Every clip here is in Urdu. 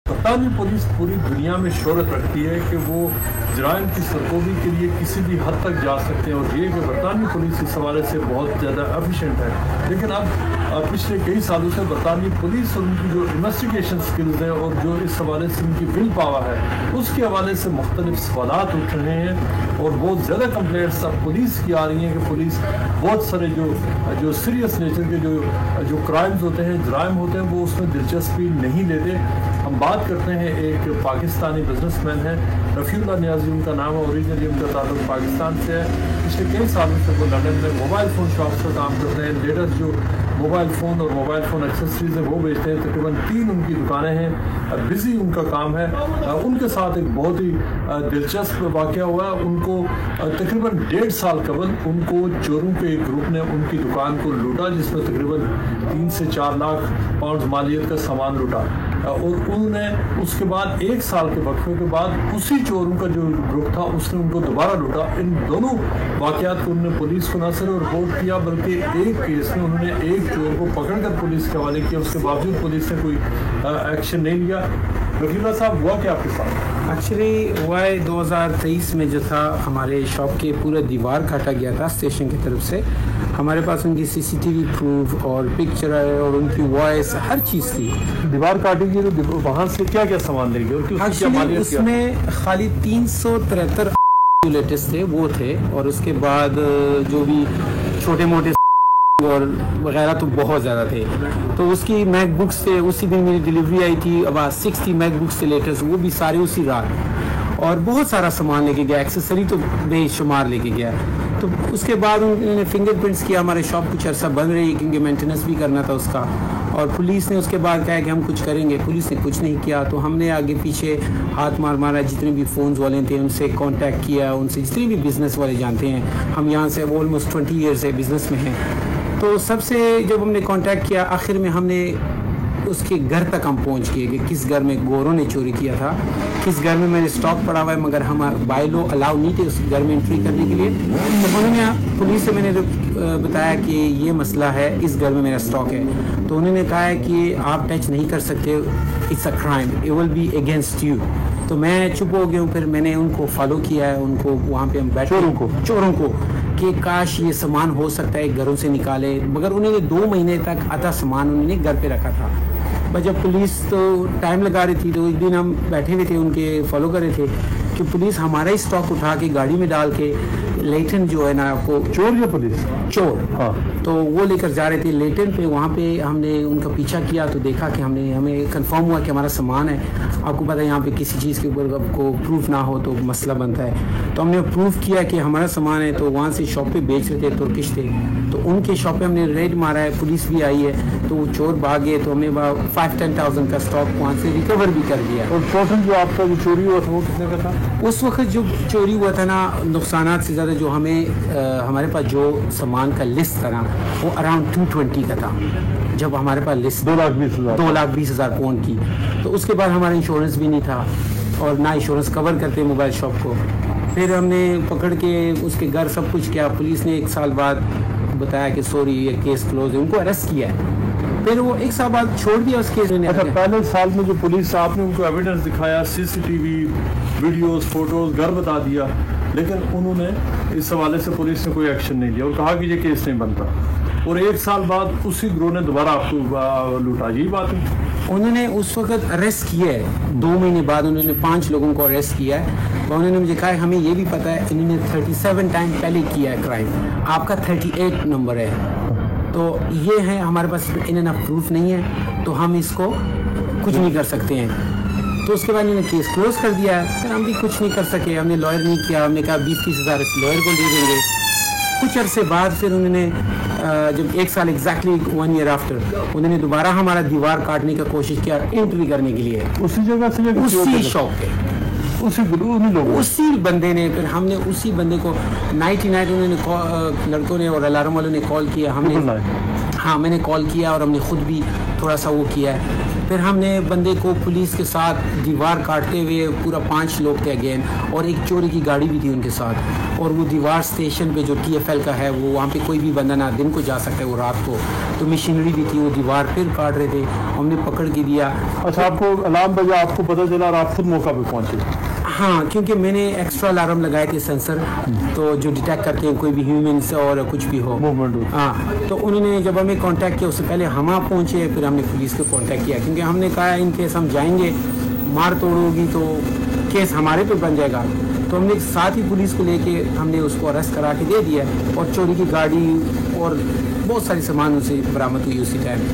برطانوی پولیس پوری دنیا میں شہرت رکھتی ہے کہ وہ جرائم کی سرکوبی کے لیے کسی بھی حد تک جا سکتے ہیں، اور یہ کہ برطانوی پولیس اس حوالے سے بہت زیادہ ایفیشینٹ ہے. لیکن اب پچھلے کئی سالوں سے برطانوی پولیس اور ان کی جو انویسٹیگیشن سکلز ہیں اور جو اس حوالے سے ان کی ول پاور ہے، اس کے حوالے سے مختلف سوالات اٹھ رہے ہیں، اور بہت زیادہ کمپلینٹس اب پولیس کی آ رہی ہیں کہ پولیس بہت سارے جو سیریس نیچر کے جو کرائمز ہوتے ہیں، جرائم ہوتے ہیں، وہ اس میں دلچسپی نہیں لیتے. ہم بات کرتے ہیں ایک پاکستانی بزنس مین ہے، رفیع اللہ نیازی ان کا نام ہے. اوریجنلی ان کا تعلق پاکستان سے ہے. پچھلے کئی سالوں سے وہ لندن میں موبائل فون شاپس کا کام کرتے ہیں. لیٹسٹ جو موبائل فون اور موبائل فون ایکسیسریز ہیں وہ بیچتے ہیں. تقریباً 3 ان کی دکانیں ہیں. بزی ان کا کام ہے. ان کے ساتھ ایک بہت ہی دلچسپ واقعہ ہوا. ان کو تقریباً 1.5 سال قبل ان کو چوروں کے ایک گروپ نے ان کی دکان کو لوٹا، جس میں تقریباً 3 سے 4 لاکھ پاؤنڈ مالیت کا سامان لوٹا. اور انہوں نے اس کے بعد 1 سال کے وقفے کے بعد اسی چوروں کا جو گروپ تھا اس نے ان کو دوبارہ لوٹا. ان دونوں واقعات کو انہوں نے پولیس کو نہ صرف رپورٹ کیا بلکہ ایک کیس میں انہوں نے ایک چور کو پکڑ کر پولیس کے حوالے کیا. اس کے باوجود پولیس نے کوئی ایکشن نہیں لیا. رفیع اللہ صاحب، ہوا کیا آپ کے ساتھ؟ ایکچولی ہوا ہے 2023 میں جو تھا، ہمارے شاپ کے پورا دیوار کاٹا گیا تھا اسٹیشن کی طرف سے. ہمارے پاس ان کی CCTV پروف اور پکچر ہے اور ان کی وائس ہر چیز تھی. دیوار کاٹی گئی تو وہاں سے کیا کیا سامان لے گئے؟ ایکچولی اس میں خالی 373 لیٹسٹ تھے وہ تھے، اور اس کے بعد جو بھی چھوٹے موٹے اور وغیرہ تو بہت زیادہ تھے. تو اس کی میک بکس تھے. اسی دن میری ڈلیوری آئی تھی. اباؤٹ 60 میک بکس تھے لیٹسٹ، وہ بھی سارے اسی رات. اور بہت سارا سامان لے کے گیا، ایکسیسری تو بے شمار لے کے گیا. تو اس کے بعد انہوں نے فنگر پرنٹس کیا. ہمارے شاپ کچھ عرصہ بند رہی کیونکہ مینٹیننس بھی کرنا تھا اس کا. اور پولیس نے اس کے بعد کہا کہ ہم کچھ کریں گے. پولیس نے کچھ نہیں کیا. تو ہم نے آگے پیچھے ہاتھ مارا. جتنے بھی فونز والے تھے ان سے کانٹیکٹ کیا، ان سے جتنے بھی بزنس والے جانتے ہیں. ہم یہاں سے آلموسٹ 20 ایئر سے بزنس میں ہیں. تو سب سے جب ہم نے کانٹیکٹ کیا، آخر میں ہم نے اس کے گھر تک ہم پہنچ گئے کہ کس گھر میں گوروں نے چوری کیا تھا، کس گھر میں میرے اسٹاک پڑا ہوا ہے، مگر ہمارا بائی لو الاؤ نہیں تھے اس گھر میں انٹری کرنے کے لیے. تو انہوں نے پولیس سے میں نے بتایا کہ یہ مسئلہ ہے، اس گھر میں میرا اسٹاک ہے. تو انہوں نے کہا ہے کہ آپ ٹچ نہیں کر سکتے، it's a crime, it will be against you. تو میں چپ ہو گیا ہوں. پھر میں نے ان کو فالو کیا ہے، ان کو وہاں پہ ہم بیٹھے چوروں کو کہ کاش یہ سامان ہو سکتا ہے گھروں سے نکالے. مگر انہوں نے 2 مہینے تک آدھا سامان انہوں نے گھر پہ رکھا تھا. بس جب پولیس تو ٹائم لگا رہی تھی، تو ایک دن ہم بیٹھے ہوئے تھے ان کے فالو کر رہے تھے کہ پولیس ہمارا ہی اسٹاک اٹھا کے گاڑی میں ڈال کے لیٹن جو ہے نا، آپ کو چور یا پولیس چور، ہاں، تو وہ لے کر جا رہے تھے لیٹن پہ. وہاں پہ ہم نے ان کا پیچھا کیا تو دیکھا کہ ہمیں کنفرم ہوا کہ ہمارا سامان ہے. آپ کو پتہ ہے یہاں پہ کسی چیز کے اوپر آپ کو پروف نہ ہو تو مسئلہ بنتا ہے. تو ہم نے پروف کیا کہ ہمارا سامان ہے. تو وہاں سے شاپ پہ بیچ رہے تھے، ترکش تھے. تو ان کے شاپ پہ ہم نے ریڈ مارا ہے، پولیس بھی آئی ہے. تو وہ چور بھاگے. تو ہم نے 5-10,000 کا اسٹاک وہاں سے ریکور بھی کر دیا. اور ٹوٹل جو آپ کا جو چوری ہوا تھا وہ کتنے کا تھا اس وقت؟ جو چوری ہوا تھا نا، نقصانات سے زیادہ جو ہمارے پاس جو سامان کا لسٹ تھا نا، وہ اراؤنڈ 220 کا تھا. جب ہمارے پاس لسٹ 2,20,000 پاؤنڈ کی. تو اس کے بعد ہمارا انشورنس بھی نہیں تھا اور نہ انشورنس کور کرتے موبائل شاپ کو. پھر ہم نے پکڑ کے اس کے گھر سب کچھ کیا. پولیس نے 1 سال بعد بتایا کہ سوری یہ کیس کلوز ہے، ان کو اریسٹ کیا ہے. پھر وہ 1 سال بعد چھوڑ دیا اس کیس نے. اچھا، پہلے سال میں جو پولیس آپ نے ان کو ایویڈنس دکھایا، CCTV ویڈیوز، فوٹوز، گھر بتا دیا، لیکن انہوں نے اس حوالے سے پولیس نے کوئی ایکشن نہیں لیا اور کہا کہ یہ کیس نہیں بنتا. اور 1 سال بعد اسی گروہ نے دوبارہ آپ کو لوٹا. یہی بات ہے. انہوں نے اس وقت اریسٹ کیا ہے. 2 مہینے بعد انہوں نے 5 لوگوں کو اریسٹ کیا ہے. اور انہوں نے مجھے کہا ہمیں یہ بھی پتہ ہے انہوں نے 37 ٹائم پہلے کیا ہے کرائم، آپ کا 38 نمبر ہے. تو یہ ہے ہمارے پاس انف پروف نہیں ہے تو ہم اس کو کچھ نہیں کر سکتے ہیں. تو اس کے بعد انہوں نے کیس کلوز کر دیا ہے. پھر ہم بھی کچھ نہیں کر سکے. ہم نے لائر نہیں کیا. ہم نے کہا 20-30 ہزار اس لائر کو دے دیں گے. کچھ عرصے بعد پھر انہوں نے جب 1 سال ایگزیکٹلی 1 ایئر آفٹر انہوں نے دوبارہ ہمارا دیوار کاٹنے کا کوشش کیا انٹری کرنے کے لیے. اسی جگہ سے اسی شاپ پہ اسی بندے نے. پھر ہم نے اسی بندے کو نائٹ انہوں نے لڑکوں نے اور الارم والوں نے کال کیا. ہم نے میں نے کال کیا اور ہم نے خود بھی تھوڑا سا وہ کیا ہے. پھر ہم نے بندے کو پولیس کے ساتھ دیوار کاٹتے ہوئے پورا 5 لوگ تھے اگین, اور ایک چوری کی گاڑی بھی تھی ان کے ساتھ, اور وہ دیوار اسٹیشن پہ جو TFL کا ہے وہ وہاں پہ کوئی بھی بندہ نہ دن کو جا سکتا ہے, وہ رات کو, تو مشینری بھی تھی, وہ دیوار پھر کاٹ رہے تھے, ہم نے پکڑ کے دیا. اچھا, آپ کو الارم بجا, آپ کو پتہ چلا اور آپ خود موقع پہ پہنچے؟ ہاں, کیونکہ میں نے ایکسٹرا الارم لگائے تھے سینسر, تو جو ڈیٹیکٹ کرتے ہیں کوئی بھی ہیومنس اور کچھ بھی ہو موومنٹ. ہاں, تو انہوں نے جب ہمیں کانٹیکٹ کیا اس سے پہلے ہم پہنچے, پھر ہم نے پولیس کو کانٹیکٹ کیا, کیونکہ ہم نے کہا ان کیس ہم جائیں گے مار توڑ ہوگی تو کیس ہمارے پہ بن جائے گا. تو ہم نے ساتھ ہی پولیس کو لے کے ہم نے اس کو اریسٹ کرا کے دے دیا, اور چوری کی گاڑی اور بہت ساری سامان اسے برآمد ہوئی اسی ٹائم.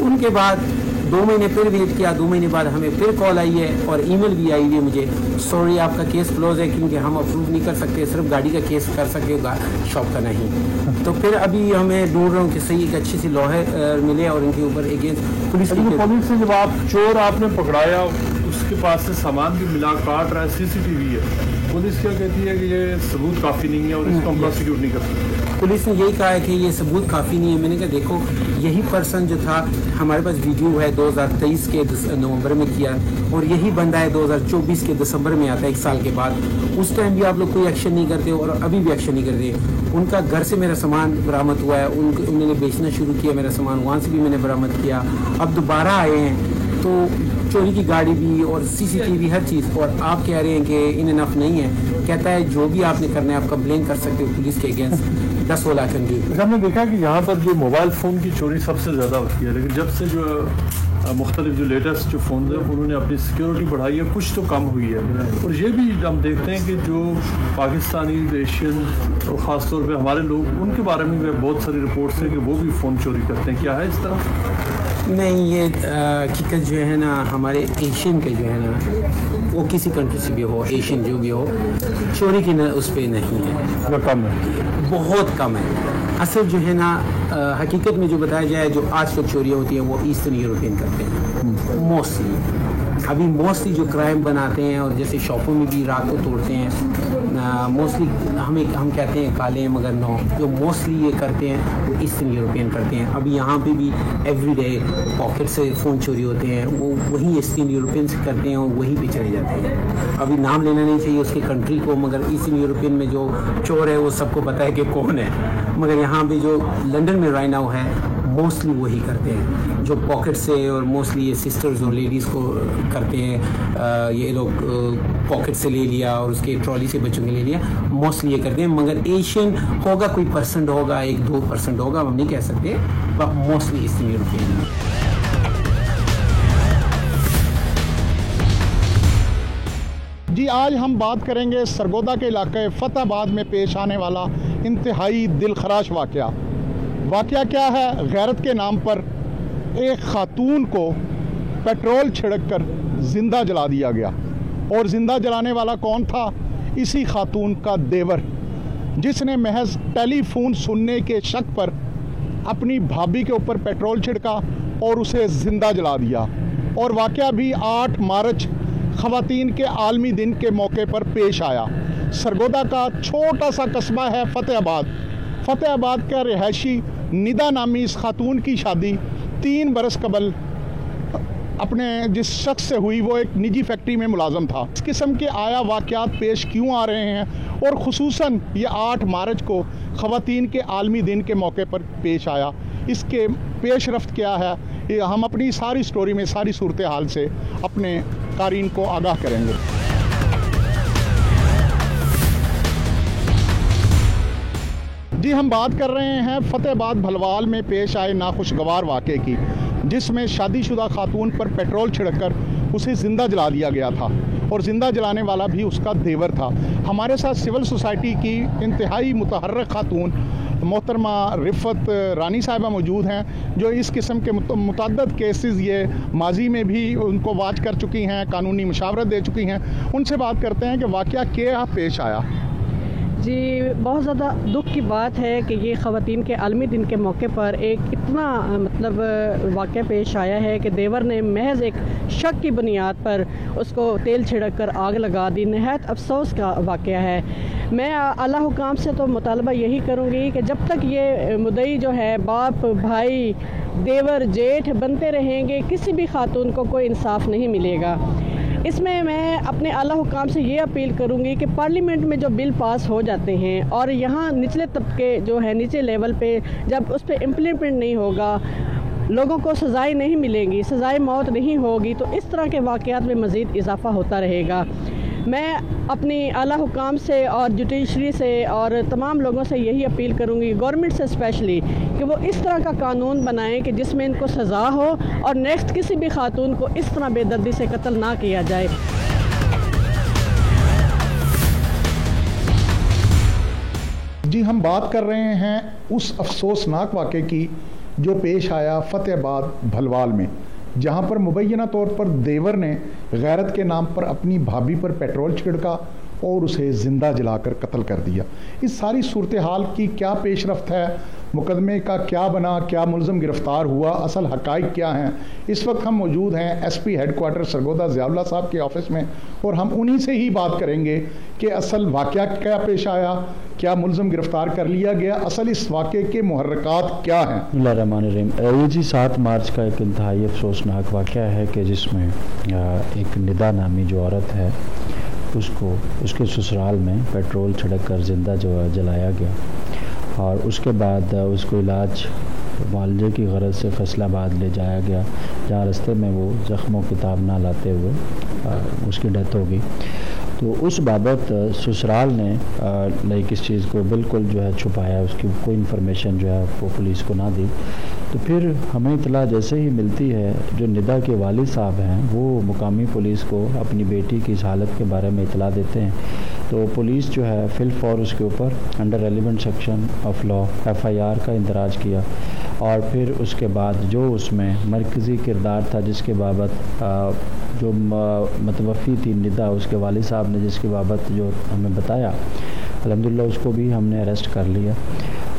ان کے بعد 2 مہینے پھر ویٹ کیا, 2 مہینے بعد ہمیں پھر کال آئی ہے اور ای میل بھی آئی ہوئی ہے مجھے, سوری آپ کا کیس کلوز ہے, کیونکہ ہم اپروو نہیں کر سکتے, صرف گاڑی کا کیس کر سکتے ہوگا, شاپ کا نہیں. تو پھر ابھی ہمیں ڈھونڈ رہا ہوں کہ صحیح ایک اچھی سی لاہر ملے اور ان کے اوپر اگینسٹ پولیس سے جب آپ چور آپ نے پکڑایا, اس کے پاس سے سامان بھی ملا, کاٹ رہا ہے, CCTV ہے, پولیس کیا کہتی ہے کہ یہ ثبوت کافی نہیں ہے اور اس کو ہم پروسیکیوٹ نہیں کر سکتے؟ پولیس نے یہی کہا ہے کہ یہ ثبوت کافی نہیں ہے. میں نے کہا دیکھو یہی پرسن جو تھا ہمارے پاس ویڈیو ہے 2023 کے نومبر میں کیا, اور یہی بندہ ہے 2024 کے دسمبر میں آتا ہے 1 سال کے بعد. اس ٹائم بھی آپ لوگ کوئی ایکشن نہیں کرتے اور ابھی بھی ایکشن نہیں کرتے. ان کا گھر سے میرا سامان برآمد ہوا ہے, انہوں نے بیچنا شروع کیا میرا سامان, وہاں سے بھی میں نے برآمد کیا. اب دوبارہ آئے ہیں تو چوری کی گاڑی بھی اور CCTV ہر چیز, اور آپ کہہ رہے ہیں کہ ان انف نہیں ہے. کہتا ہے جو بھی آپ نے کرنا ہے آپ کمپلین کر سکتے ہو پولیس کے against, that's all I can do. ہم نے دیکھا کہ یہاں پر جو موبائل فون کی چوری سب سے زیادہ ہوتی ہے, لیکن جب سے جو مختلف جو لیٹسٹ جو فونز ہیں انہوں نے اپنی سیکیورٹی بڑھائی ہے, کچھ تو کم ہوئی ہے. اور یہ بھی ہم دیکھتے ہیں کہ جو پاکستانی ایشین اور خاص طور پہ ہمارے لوگ, ان کے بارے میں بہت ساری رپورٹس ہیں کہ وہ بھی فون چوری کرتے ہیں. کیا ہے اس طرح؟ نہیں, یہ حقیقت جو ہے نا ہمارے ایشین کے جو ہے نا, وہ کسی کنٹری سے بھی ہو, ایشین جو بھی ہو, چوری کی اس پہ نہیں ہے, کم ہے, بہت کم ہے. اصل جو ہے نا حقیقت میں جو بتایا جائے, جو آج تک چوریاں ہوتی ہیں وہ ایسٹرن یورپین کرتے ہیں موسٹلی. ابھی موسٹلی جو کرائم بناتے ہیں اور جیسے شاپوں میں بھی رات کو توڑتے ہیں, موسٹلی ہم کہتے ہیں کالے مگر نو, جو موسٹلی یہ کرتے ہیں وہ ایسٹرن یورپین کرتے ہیں. ابھی یہاں پہ بھی ایوری ڈے پاکٹ سے فون چوری ہوتے ہیں, وہ وہی ایسٹرن یورپین سے کرتے ہیں اور وہیں پہ چلے جاتے ہیں. ابھی نام لینا نہیں چاہیے اس کی کنٹری کو, مگر ایسٹرن یورپین میں جو چور ہے وہ سب کو پتہ ہے کہ کون ہے. مگر یہاں پہ جو لنڈن میں رائٹ ناؤ ہے موسٹلی وہی کرتے ہیں, جو پاکٹ سے, اور موسٹلی یہ سسٹرز اور لیڈیز کو کرتے ہیں. یہ لوگ پاکٹ سے لے لیا اور اس کے ٹرالی سے بچوں کے لے لیا, موسٹلی یہ کرتے ہیں. مگر ایشین ہوگا, کوئی پرسنٹ ہوگا, 1-2% ہوگا, ہم نہیں کہہ سکتے, بٹ موسٹلی اس میں روپے. جی, آج ہم بات کریں گے سرگودا کے علاقے فتح آباد میں پیش آنے والا انتہائی دل خراش واقعہ. واقعہ کیا ہے؟ غیرت کے نام پر ایک خاتون کو پیٹرول چھڑک کر زندہ جلا دیا گیا, اور زندہ جلانے والا کون تھا؟ اسی خاتون کا دیور, جس نے محض ٹیلی فون سننے کے شک پر اپنی بھابھی کے اوپر پیٹرول چھڑکا اور اسے زندہ جلا دیا. اور واقعہ بھی 8 مارچ خواتین کے عالمی دن کے موقع پر پیش آیا. سرگودا کا چھوٹا سا قصبہ ہے فتح آباد. فتح آباد کا رہائشی ندا نامی اس خاتون کی شادی 3 برس قبل اپنے جس شخص سے ہوئی, وہ ایک نجی فیکٹری میں ملازم تھا. اس قسم کے آیا واقعات پیش کیوں آ رہے ہیں, اور خصوصاً یہ 8 مارچ کو خواتین کے عالمی دن کے موقع پر پیش آیا, اس کے پیش رفت کیا ہے, یہ ہم اپنی ساری سٹوری میں ساری صورتحال سے اپنے قارئین کو آگاہ کریں گے. جی, ہم بات کر رہے ہیں فتح آباد بھلوال میں پیش آئے ناخوشگوار واقعے کی, جس میں شادی شدہ خاتون پر پیٹرول چھڑک کر اسے زندہ جلا دیا گیا تھا, اور زندہ جلانے والا بھی اس کا دیور تھا. ہمارے ساتھ سول سوسائٹی کی انتہائی متحرک خاتون محترمہ رفت رانی صاحبہ موجود ہیں, جو اس قسم کے متعدد کیسز یہ ماضی میں بھی ان کو واچ کر چکی ہیں, قانونی مشاورت دے چکی ہیں. ان سے بات کرتے ہیں کہ واقعہ کیا پیش آیا. جی, بہت زیادہ دکھ کی بات ہے کہ یہ خواتین کے عالمی دن کے موقع پر ایک اتنا واقعہ پیش آیا ہے کہ دیور نے محض ایک شک کی بنیاد پر اس کو تیل چھڑک کر آگ لگا دی. نہایت افسوس کا واقعہ ہے. میں اعلیٰ حکام سے تو مطالبہ یہی کروں گی کہ جب تک یہ مدعی جو ہے باپ بھائی دیور جیٹھ بنتے رہیں گے کسی بھی خاتون کو کوئی انصاف نہیں ملے گا۔ اس میں اپنے اعلیٰ حکام سے یہ اپیل کروں گی کہ پارلیمنٹ میں جو بل پاس ہو جاتے ہیں اور یہاں نچلے طبقے جو ہے نیچے لیول پہ جب اس پہ امپلیمنٹ نہیں ہوگا، لوگوں کو سزائیں نہیں ملیں گی، سزائے موت نہیں ہوگی، تو اس طرح کے واقعات میں مزید اضافہ ہوتا رہے گا۔ میں اپنی اعلیٰ حکام سے اور جوڈیشری سے اور تمام لوگوں سے یہی اپیل کروں گی، گورنمنٹ سے اسپیشلی، کہ وہ اس طرح کا قانون بنائیں کہ جس میں ان کو سزا ہو اور نیکسٹ کسی بھی خاتون کو اس طرح بے دردی سے قتل نہ کیا جائے۔ جی ہم بات کر رہے ہیں اس افسوسناک واقعے کی جو پیش آیا فتح آباد بھلوال میں، جہاں پر مبینہ طور پر دیور نے غیرت کے نام پر اپنی بھابھی پر پیٹرول چھڑکا اور اسے زندہ جلا کر قتل کر دیا۔ اس ساری صورتحال کی کیا پیش رفت ہے، مقدمے کا کیا بنا، کیا ملزم گرفتار ہوا، اصل حقائق کیا ہیں؟ اس وقت ہم موجود ہیں S P headquarter Sargodha Ziaullah صاحب کے آفس میں، اور ہم انہی سے ہی بات کریں گے کہ اصل واقعہ کیا پیش آیا، کیا ملزم گرفتار کر لیا گیا، اصل اس واقعے کے محرکات کیا ہیں۔ بسم اللہ الرحمن الرحیم۔ یہ جی 7 مارچ کا ایک انتہائی افسوسناک واقعہ ہے کہ جس میں ایک ندا نامی جو عورت ہے اس کو اس کے سسرال میں پیٹرول چھڑک کر زندہ جلایا گیا، اور اس کے بعد اس کو علاج معالجے کی غرض سے فیصل آباد لے جایا گیا، جہاں رستے میں وہ زخموں کی تاب نہ لاتے ہوئے اس کی ڈیتھ ہو گئی۔ تو اس بابت سسرال نے اس چیز کو بالکل جو ہے چھپایا، اس کی کوئی انفارمیشن جو ہے وہ پولیس کو نہ دی۔ تو پھر ہمیں اطلاع جیسے ہی ملتی ہے، جو ندا کے والد صاحب ہیں وہ مقامی پولیس کو اپنی بیٹی کی اس حالت کے بارے میں اطلاع دیتے ہیں، تو پولیس جو ہے فی الفور اس کے اوپر under relevant section of law FIR کا اندراج کیا، اور پھر اس کے بعد جو اس میں مرکزی کردار تھا جس کے بابت جو متوفی تھی ندا، اس کے والد صاحب نے جس کے بابت جو ہمیں بتایا، الحمدللہ اس کو بھی ہم نے اریسٹ کر لیا،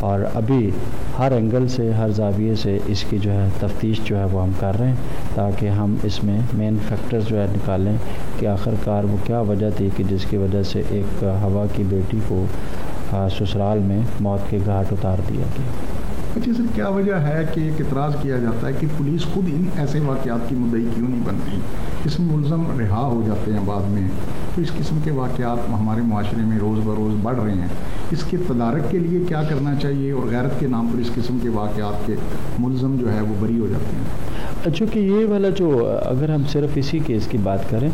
اور ابھی ہر اینگل سے ہر زاویے سے اس کی جو ہے تفتیش جو ہے وہ ہم کر رہے ہیں، تاکہ ہم اس میں مین فیکٹرز جو ہے نکالیں کہ آخر کار وہ کیا وجہ تھی کہ جس کی وجہ سے ایک ہوا کی بیٹی کو سسرال میں موت کے گھاٹ اتار دیا گیا۔ اچھا سر، کیا وجہ ہے کہ ایک اعتراض کیا جاتا ہے کہ پولیس خود ان ایسے واقعات کی مدعی کیوں نہیں بنتی؟ اس میں ملزم رہا ہو جاتے ہیں بعد میں، تو اس قسم کے واقعات ہمارے معاشرے میں روز بروز بڑھ رہے ہیں، اس کے تدارک کے لیے کیا کرنا چاہیے، اور غیرت کے نام پر اس قسم کے واقعات کے ملزم جو ہے وہ بری ہو جاتے ہیں؟ چونکہ یہ والا جو اگر ہم صرف اسی کیس کی بات کریں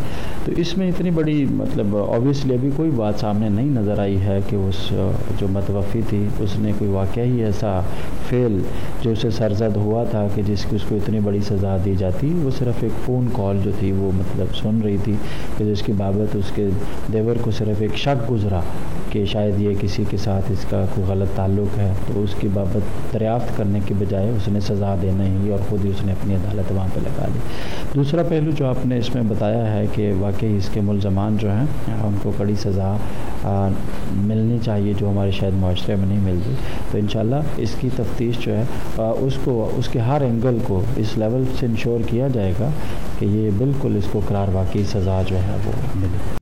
تو اس میں اتنی بڑی اوبویسلی ابھی کوئی بات سامنے نہیں نظر آئی ہے کہ اس جو متوفی تھی اس نے کوئی واقعہ ہی ایسا فعل جو اسے سرزد ہوا تھا کہ جس کی اس کو اتنی بڑی سزا دی جاتی۔ وہ صرف ایک فون کال جو تھی وہ سن رہی تھی کہ جس کی بابت اس کے دیور کو صرف ایک شک گزرا کہ شاید یہ کسی کے ساتھ اس کا کوئی غلط تعلق ہے، تو اس کی بابت دریافت کرنے کے بجائے اس نے سزا دینا ہی اور خود ہی اس نے اپنی عدالت وہاں پہ لگا دی۔ دوسرا پہلو جو آپ نے اس میں بتایا ہے کہ واقعی اس کے ملزمان جو ہیں ان کو کڑی سزا ملنی چاہیے جو ہمارے شاید معاشرے میں نہیں ملتی، تو انشاءاللہ اس کی تفتیش جو ہے اس کے ہر اینگل کو اس لیول سے انشور کیا جائے گا کہ یہ بالکل اس کو قرار واقعی سزا جو ہے وہ ملے۔